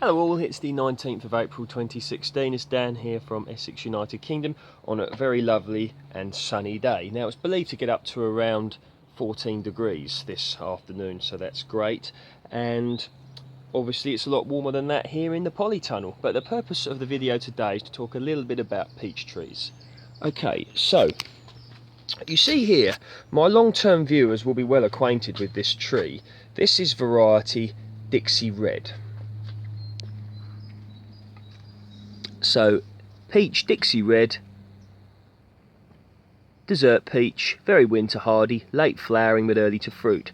Hello all, it's the 19th of April 2016. It's Dan here from Essex, United Kingdom on a very lovely and sunny day. Now it's believed to get up to around 14 degrees this afternoon, so that's great. And obviously it's a lot warmer than that here in the polytunnel. But the purpose of the video today is to talk a little bit about peach trees. Okay, so you see here, my long-term viewers will be well acquainted with this tree. This is Variety Dixyred. So, peach Dixyred, dessert peach, very winter hardy, late flowering but early to fruit.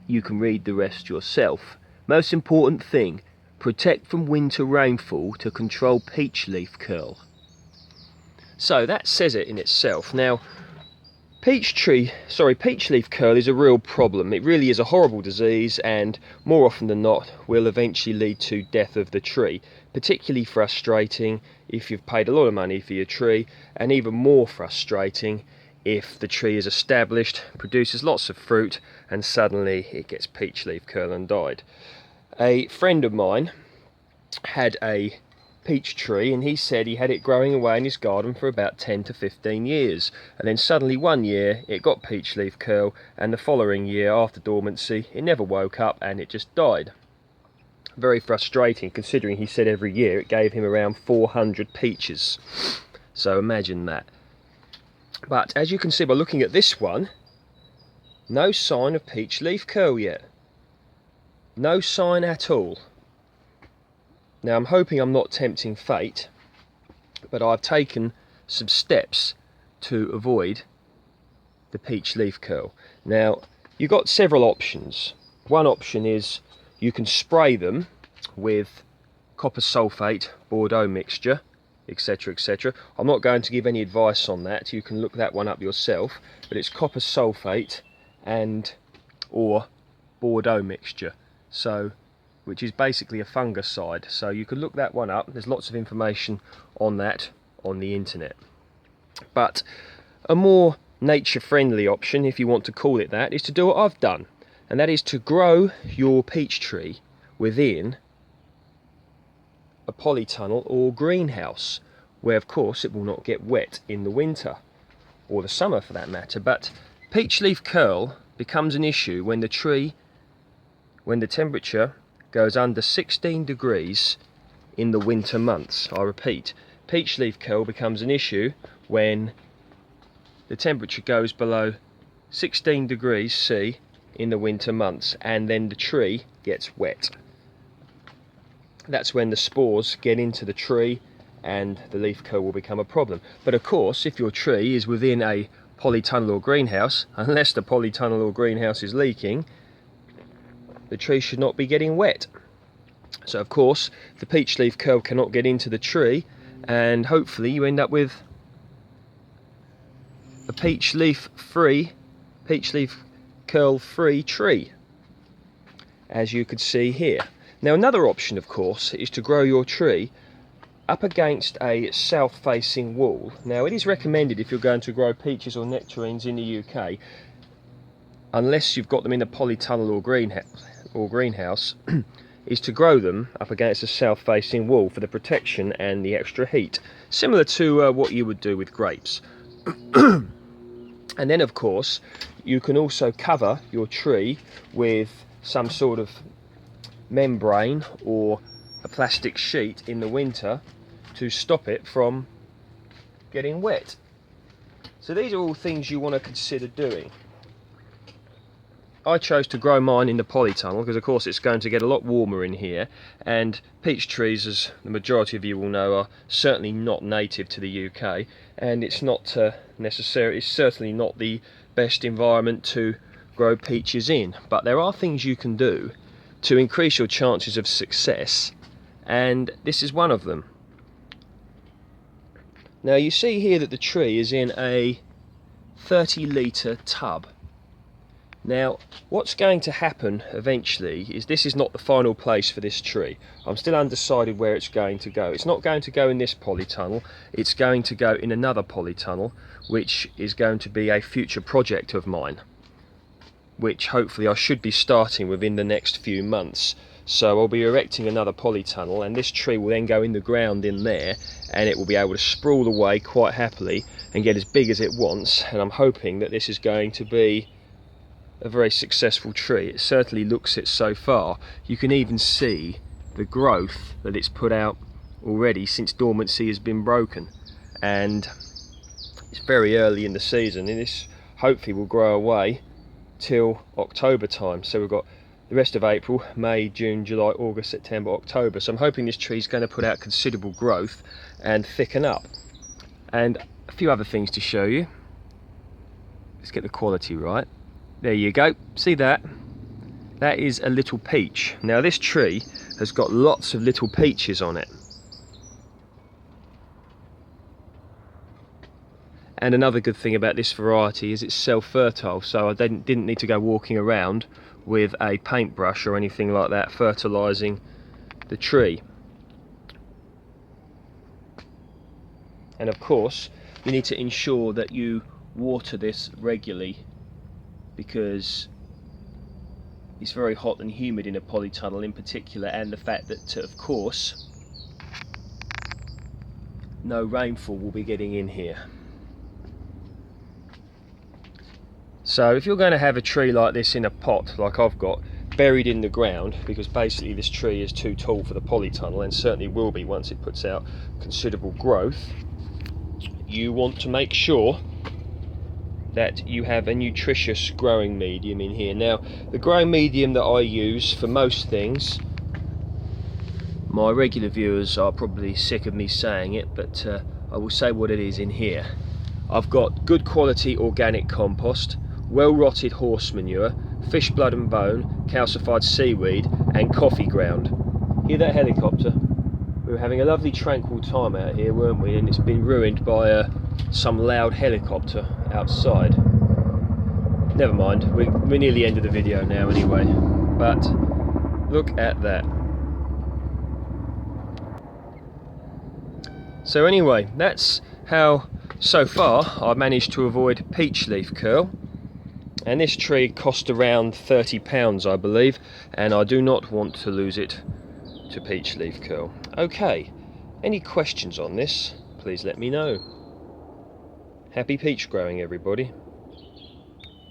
You can read the rest yourself. Most important thing, protect from winter rainfall to control peach leaf curl. So that says it in itself. Now, peach leaf curl is a real problem. It really is a horrible disease, and more often than not will eventually lead to death of the tree. Particularly frustrating if you've paid a lot of money for your tree, and even more frustrating if the tree is established, produces lots of fruit, and suddenly it gets peach leaf curl and died. A friend of mine had a peach tree, and he said he had it growing away in his garden for about 10 to 15 years, and then suddenly one year it got peach leaf curl, and the following year after dormancy it never woke up and it just died. Very frustrating, considering he said every year it gave him around 400 peaches, so imagine that. But as you can see by looking at this one, no sign of peach leaf curl yet, no sign at all. Now I'm hoping I'm not tempting fate, but I've taken some steps to avoid the peach leaf curl. Now you've got several options. One option is you can spray them with copper sulfate, Bordeaux mixture, etc, etc. I'm not going to give any advice on that, you can look that one up yourself, but it's copper sulfate and or Bordeaux mixture, so which is basically a fungicide, so you can look that one up. There's lots of information on that on the internet. But a more nature-friendly option, if you want to call it that, is to do what I've done, and that is to grow your peach tree within a polytunnel or greenhouse, where of course it will not get wet in the winter, or the summer for that matter. But peach leaf curl becomes an issue when the temperature goes under 16 degrees in the winter months. I repeat, peach leaf curl becomes an issue when the temperature goes below 16 degrees C in the winter months, and then the tree gets wet. That's when the spores get into the tree and the leaf curl will become a problem. But of course, if your tree is within a polytunnel or greenhouse, unless the polytunnel or greenhouse is leaking, the tree should not be getting wet. So of course the peach leaf curl cannot get into the tree, and hopefully you end up with a peach leaf curl free tree, as you could see here. Now another option of course is to grow your tree up against a south facing wall. Now it is recommended, if you're going to grow peaches or nectarines in the UK, unless you've got them in a polytunnel or greenhouse, is to grow them up against a south facing wall for the protection and the extra heat, similar to what you would do with grapes. And then of course you can also cover your tree with some sort of membrane or a plastic sheet in the winter to stop it from getting wet. So these are all things you want to consider doing. I chose to grow mine in the polytunnel because of course it's going to get a lot warmer in here, and peach trees, as the majority of you will know, are certainly not native to the UK, and it's not it's certainly not the best environment to grow peaches in. But there are things you can do to increase your chances of success, and this is one of them. Now you see here that the tree is in a 30-litre tub. Now what's going to happen eventually is, this is not the final place for this tree. I'm still undecided where it's going to go. It's not going to go in this polytunnel, it's going to go in another polytunnel, which is going to be a future project of mine, which hopefully I should be starting within the next few months. So I'll be erecting another polytunnel, and this tree will then go in the ground in there, and it will be able to sprawl away quite happily and get as big as it wants. And I'm hoping that this is going to be a very successful tree. It certainly looks it so far. You can even see the growth that it's put out already since dormancy has been broken, and it's very early in the season, and this hopefully will grow away till October time. So we've got the rest of April, May, June, July, August, September, October. So I'm hoping this tree is going to put out considerable growth and thicken up. And a few other things to show you. Let's get the quality right. There you go, see that? That is a little peach. Now this tree has got lots of little peaches on it. And another good thing about this variety is it's self-fertile, so I didn't need to go walking around with a paintbrush or anything like that fertilising the tree. And of course, you need to ensure that you water this regularly, because it's very hot and humid in a polytunnel in particular, and the fact that of course no rainfall will be getting in here. So if you're going to have a tree like this in a pot like I've got, buried in the ground, because basically this tree is too tall for the polytunnel, and certainly will be once it puts out considerable growth, you want to make sure that you have a nutritious growing medium in here. Now the growing medium that I use for most things, my regular viewers are probably sick of me saying it, but I will say what it is in here. I've got good quality organic compost, well rotted horse manure, fish blood and bone, calcified seaweed and coffee ground. Hear that helicopter? We were having a lovely tranquil time out here, weren't we? And it's been ruined by some loud helicopter outside. Never mind, we're near the end of the video now anyway. But look at that. So anyway, that's how so far I've managed to avoid peach leaf curl. And this tree cost around £30 I believe, and I do not want to lose it to peach leaf curl. Okay, any questions on this, please let me know. Happy peach growing everybody.